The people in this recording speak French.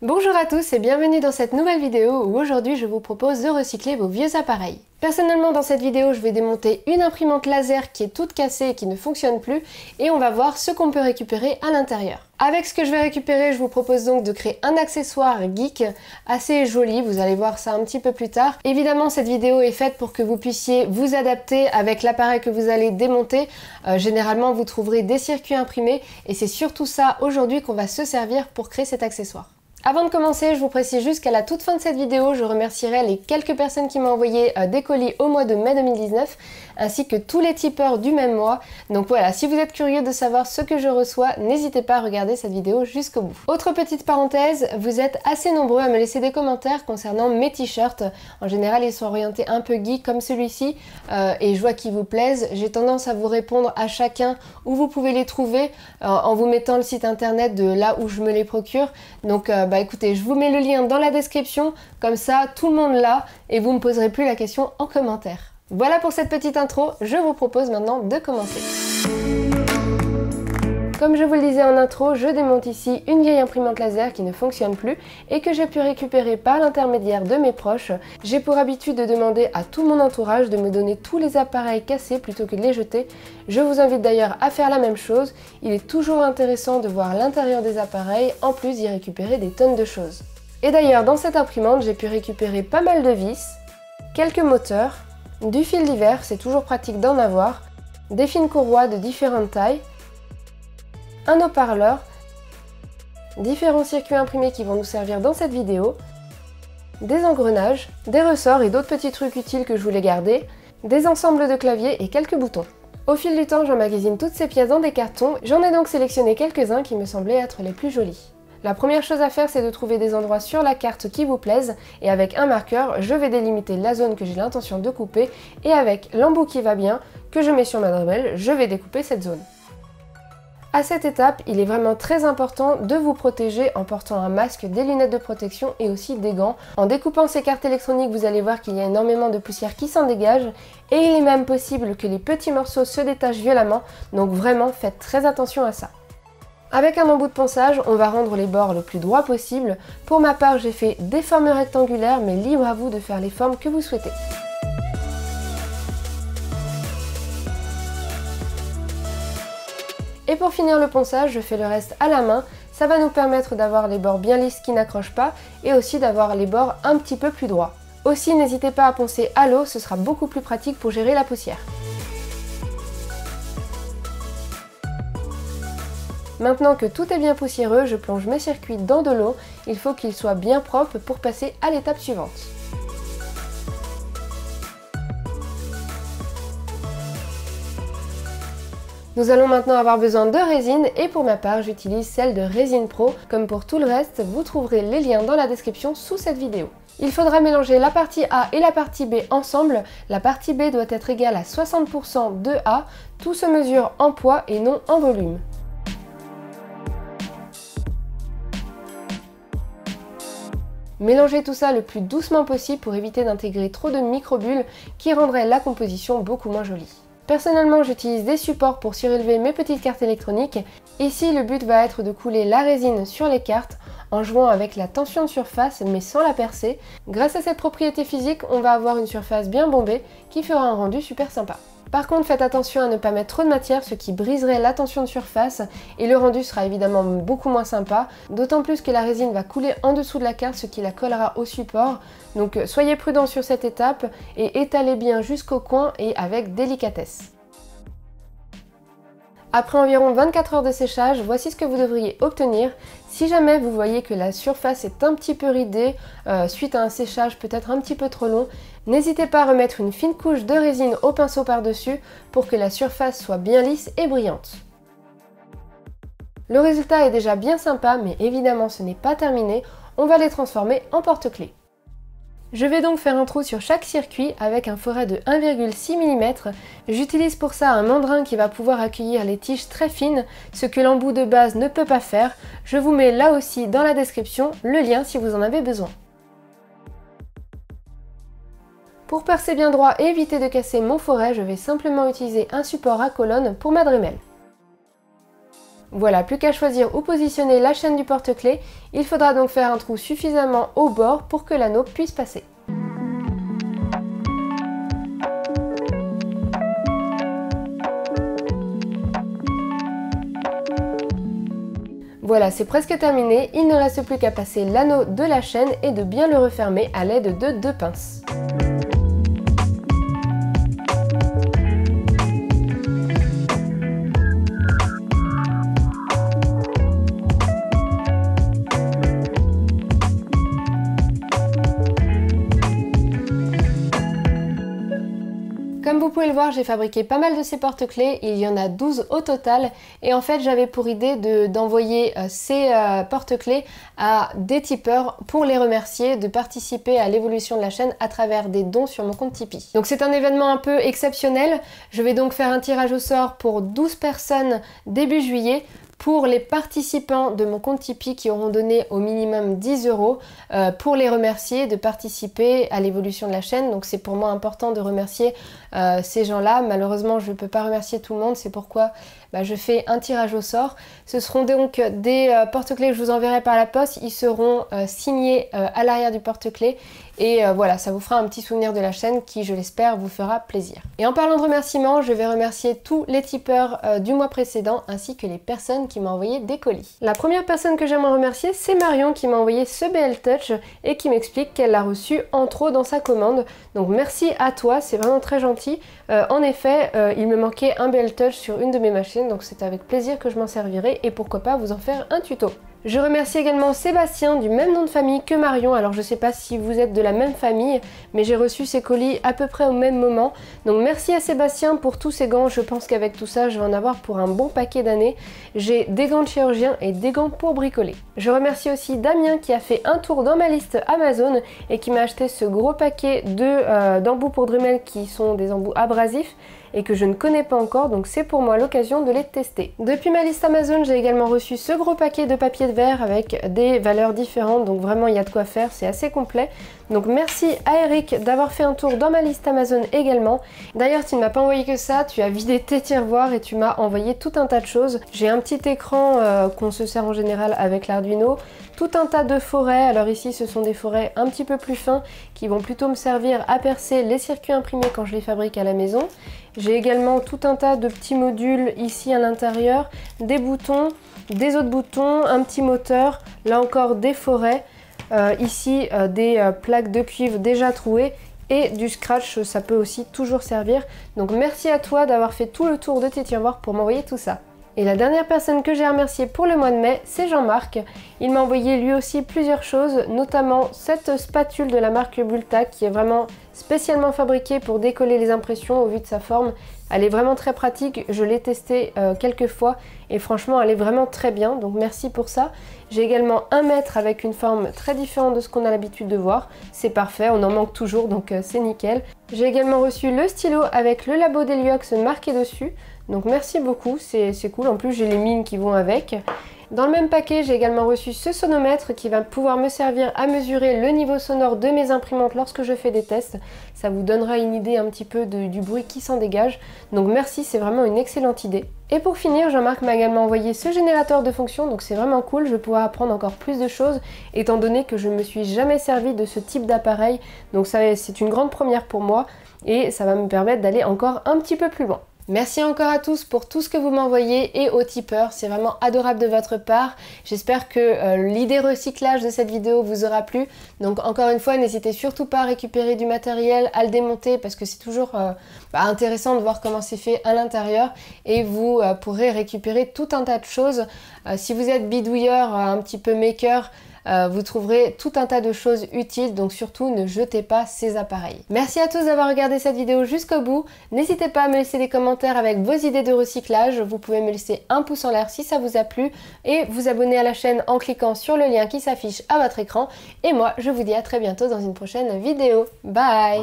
Bonjour à tous et bienvenue dans cette nouvelle vidéo où aujourd'hui je vous propose de recycler vos vieux appareils. Personnellement dans cette vidéo je vais démonter une imprimante laser qui est toute cassée et qui ne fonctionne plus et on va voir ce qu'on peut récupérer à l'intérieur. Avec ce que je vais récupérer, je vous propose donc de créer un accessoire geek assez joli, vous allez voir ça un petit peu plus tard. Évidemment cette vidéo est faite pour que vous puissiez vous adapter avec l'appareil que vous allez démonter. Généralement vous trouverez des circuits imprimés et c'est surtout ça aujourd'hui qu'on va se servir pour créer cet accessoire. Avant de commencer, je vous précise juste qu'à la toute fin de cette vidéo, je remercierai les quelques personnes qui m'ont envoyé des colis au mois de mai 2019, ainsi que tous les tipeurs du même mois. Donc voilà, si vous êtes curieux de savoir ce que je reçois, n'hésitez pas à regarder cette vidéo jusqu'au bout. Autre petite parenthèse, vous êtes assez nombreux à me laisser des commentaires concernant mes t-shirts. En général, ils sont orientés un peu geek comme celui-ci, et je vois qu'ils vous plaisent. J'ai tendance à vous répondre à chacun où vous pouvez les trouver, en vous mettant le site internet de là où je me les procure. Donc écoutez, je vous mets le lien dans la description, comme ça tout le monde l'a et vous ne me poserez plus la question en commentaire. Voilà pour cette petite intro, je vous propose maintenant de commencer. Comme je vous le disais en intro, je démonte ici une vieille imprimante laser qui ne fonctionne plus et que j'ai pu récupérer par l'intermédiaire de mes proches. J'ai pour habitude de demander à tout mon entourage de me donner tous les appareils cassés plutôt que de les jeter. Je vous invite d'ailleurs à faire la même chose, il est toujours intéressant de voir l'intérieur des appareils, en plus d'y récupérer des tonnes de choses. Et d'ailleurs dans cette imprimante, j'ai pu récupérer pas mal de vis, quelques moteurs, du fil d'hiver, c'est toujours pratique d'en avoir, des fines courroies de différentes tailles, un haut-parleur, différents circuits imprimés qui vont nous servir dans cette vidéo, des engrenages, des ressorts et d'autres petits trucs utiles que je voulais garder, des ensembles de claviers et quelques boutons. Au fil du temps, j'emmagasine toutes ces pièces dans des cartons, j'en ai donc sélectionné quelques-uns qui me semblaient être les plus jolis. La première chose à faire, c'est de trouver des endroits sur la carte qui vous plaisent et avec un marqueur, je vais délimiter la zone que j'ai l'intention de couper et avec l'embout qui va bien, que je mets sur ma Dremel, je vais découper cette zone. À cette étape, il est vraiment très important de vous protéger en portant un masque, des lunettes de protection et aussi des gants. En découpant ces cartes électroniques, vous allez voir qu'il y a énormément de poussière qui s'en dégage et il est même possible que les petits morceaux se détachent violemment, donc vraiment faites très attention à ça. Avec un embout de ponçage, on va rendre les bords le plus droit possible. Pour ma part, j'ai fait des formes rectangulaires, mais libre à vous de faire les formes que vous souhaitez. Et pour finir le ponçage, je fais le reste à la main. Ça va nous permettre d'avoir les bords bien lisses qui n'accrochent pas et aussi d'avoir les bords un petit peu plus droits. Aussi, n'hésitez pas à poncer à l'eau, ce sera beaucoup plus pratique pour gérer la poussière. Maintenant que tout est bien poussiéreux, je plonge mes circuits dans de l'eau. Il faut qu'ils soient bien propres pour passer à l'étape suivante. Nous allons maintenant avoir besoin de résine et pour ma part j'utilise celle de Résine Pro. Comme pour tout le reste, vous trouverez les liens dans la description sous cette vidéo. Il faudra mélanger la partie A et la partie B ensemble. La partie B doit être égale à 60% de A. Tout se mesure en poids et non en volume. Mélangez tout ça le plus doucement possible pour éviter d'intégrer trop de microbules qui rendraient la composition beaucoup moins jolie. Personnellement, j'utilise des supports pour surélever mes petites cartes électroniques. Ici, le but va être de couler la résine sur les cartes en jouant avec la tension de surface mais sans la percer. Grâce à cette propriété physique, on va avoir une surface bien bombée qui fera un rendu super sympa. Par contre, faites attention à ne pas mettre trop de matière, ce qui briserait la tension de surface et le rendu sera évidemment beaucoup moins sympa, d'autant plus que la résine va couler en dessous de la carte, ce qui la collera au support. Donc soyez prudents sur cette étape et étalez bien jusqu'au coin et avec délicatesse. Après environ 24 heures de séchage, voici ce que vous devriez obtenir. Si jamais vous voyez que la surface est un petit peu ridée, suite à un séchage peut-être un petit peu trop long, n'hésitez pas à remettre une fine couche de résine au pinceau par-dessus pour que la surface soit bien lisse et brillante. Le résultat est déjà bien sympa, mais évidemment ce n'est pas terminé, on va les transformer en porte-clés. Je vais donc faire un trou sur chaque circuit avec un forêt de 1,6 mm. J'utilise pour ça un mandrin qui va pouvoir accueillir les tiges très fines, ce que l'embout de base ne peut pas faire. Je vous mets là aussi dans la description le lien si vous en avez besoin. Pour percer bien droit et éviter de casser mon forêt, je vais simplement utiliser un support à colonne pour ma Dremel. Voilà, plus qu'à choisir où positionner la chaîne du porte-clés. Il faudra donc faire un trou suffisamment au bord pour que l'anneau puisse passer. Voilà, c'est presque terminé, il ne reste plus qu'à passer l'anneau de la chaîne et de bien le refermer à l'aide de 2 pinces. Comme vous pouvez le voir, j'ai fabriqué pas mal de ces porte-clés, il y en a 12 au total et en fait j'avais pour idée d'envoyer ces porte-clés à des tipeurs pour les remercier de participer à l'évolution de la chaîne à travers des dons sur mon compte Tipeee. Donc c'est un événement un peu exceptionnel, je vais donc faire un tirage au sort pour 12 personnes début juillet. Pour les participants de mon compte Tipeee qui auront donné au minimum 10 € pour les remercier de participer à l'évolution de la chaîne. Donc c'est pour moi important de remercier ces gens-là. Malheureusement je ne peux pas remercier tout le monde, c'est pourquoi je fais un tirage au sort. Ce seront donc des porte-clés que je vous enverrai par la poste. Ils seront signés à l'arrière du porte-clés. Et voilà, ça vous fera un petit souvenir de la chaîne qui, je l'espère, vous fera plaisir. Et en parlant de remerciements, je vais remercier tous les tipeurs du mois précédent ainsi que les personnes qui m'ont envoyé des colis. La première personne que j'aimerais remercier, c'est Marion qui m'a envoyé ce BL Touch et qui m'explique qu'elle l'a reçu en trop dans sa commande. Donc merci à toi, c'est vraiment très gentil. En effet, il me manquait un BL Touch sur une de mes machines, donc c'est avec plaisir que je m'en servirai et pourquoi pas vous en faire un tuto. Je remercie également Sébastien du même nom de famille que Marion, alors je sais pas si vous êtes de la même famille, mais j'ai reçu ces colis à peu près au même moment. Donc merci à Sébastien pour tous ces gants, je pense qu'avec tout ça je vais en avoir pour un bon paquet d'années. J'ai des gants de chirurgien et des gants pour bricoler. Je remercie aussi Damien qui a fait un tour dans ma liste Amazon et qui m'a acheté ce gros paquet d'embouts pour Dremel qui sont des embouts abrasifs et que je ne connais pas encore, donc c'est pour moi l'occasion de les tester. Depuis ma liste Amazon, j'ai également reçu ce gros paquet de papier de verre avec des valeurs différentes, donc vraiment il y a de quoi faire, c'est assez complet. Donc merci à Eric d'avoir fait un tour dans ma liste Amazon également. D'ailleurs tu ne m'as pas envoyé que ça, tu as vidé tes tiroirs et tu m'as envoyé tout un tas de choses. J'ai un petit écran qu'on se sert en général avec l'Arduino, tout un tas de forêts, alors ici ce sont des forêts un petit peu plus fins qui vont plutôt me servir à percer les circuits imprimés quand je les fabrique à la maison. J'ai également tout un tas de petits modules ici à l'intérieur, des boutons, des autres boutons, un petit moteur, là encore des forêts, ici des plaques de cuivre déjà trouées et du scratch, ça peut aussi toujours servir. Donc merci à toi d'avoir fait tout le tour de tes tiroirs pour m'envoyer tout ça. Et la dernière personne que j'ai remerciée pour le mois de mai, c'est Jean-Marc. Il m'a envoyé lui aussi plusieurs choses, notamment cette spatule de la marque Bulta qui est vraiment spécialement fabriquée pour décoller les impressions au vu de sa forme. Elle est vraiment très pratique, je l'ai testée quelques fois et franchement elle est vraiment très bien, donc merci pour ça. J'ai également un mètre avec une forme très différente de ce qu'on a l'habitude de voir. C'est parfait, on en manque toujours donc c'est nickel. J'ai également reçu le stylo avec le Labo Deliox marqué dessus. Donc merci beaucoup, c'est cool, en plus j'ai les mines qui vont avec. Dans le même paquet, j'ai également reçu ce sonomètre qui va pouvoir me servir à mesurer le niveau sonore de mes imprimantes lorsque je fais des tests. Ça vous donnera une idée un petit peu du bruit qui s'en dégage. Donc merci, c'est vraiment une excellente idée. Et pour finir, Jean-Marc m'a également envoyé ce générateur de fonctions, donc c'est vraiment cool, je vais pouvoir apprendre encore plus de choses étant donné que je ne me suis jamais servi de ce type d'appareil. Donc c'est une grande première pour moi et ça va me permettre d'aller encore un petit peu plus loin. Merci encore à tous pour tout ce que vous m'envoyez et aux tipeurs, c'est vraiment adorable de votre part. J'espère que l'idée recyclage de cette vidéo vous aura plu. Donc encore une fois, n'hésitez surtout pas à récupérer du matériel, à le démonter parce que c'est toujours intéressant de voir comment c'est fait à l'intérieur et vous pourrez récupérer tout un tas de choses. Si vous êtes bidouilleur, un petit peu maker, vous trouverez tout un tas de choses utiles, donc surtout ne jetez pas ces appareils. Merci à tous d'avoir regardé cette vidéo jusqu'au bout. N'hésitez pas à me laisser des commentaires avec vos idées de recyclage. Vous pouvez me laisser un pouce en l'air si ça vous a plu et vous abonner à la chaîne en cliquant sur le lien qui s'affiche à votre écran. Et moi, je vous dis à très bientôt dans une prochaine vidéo. Bye!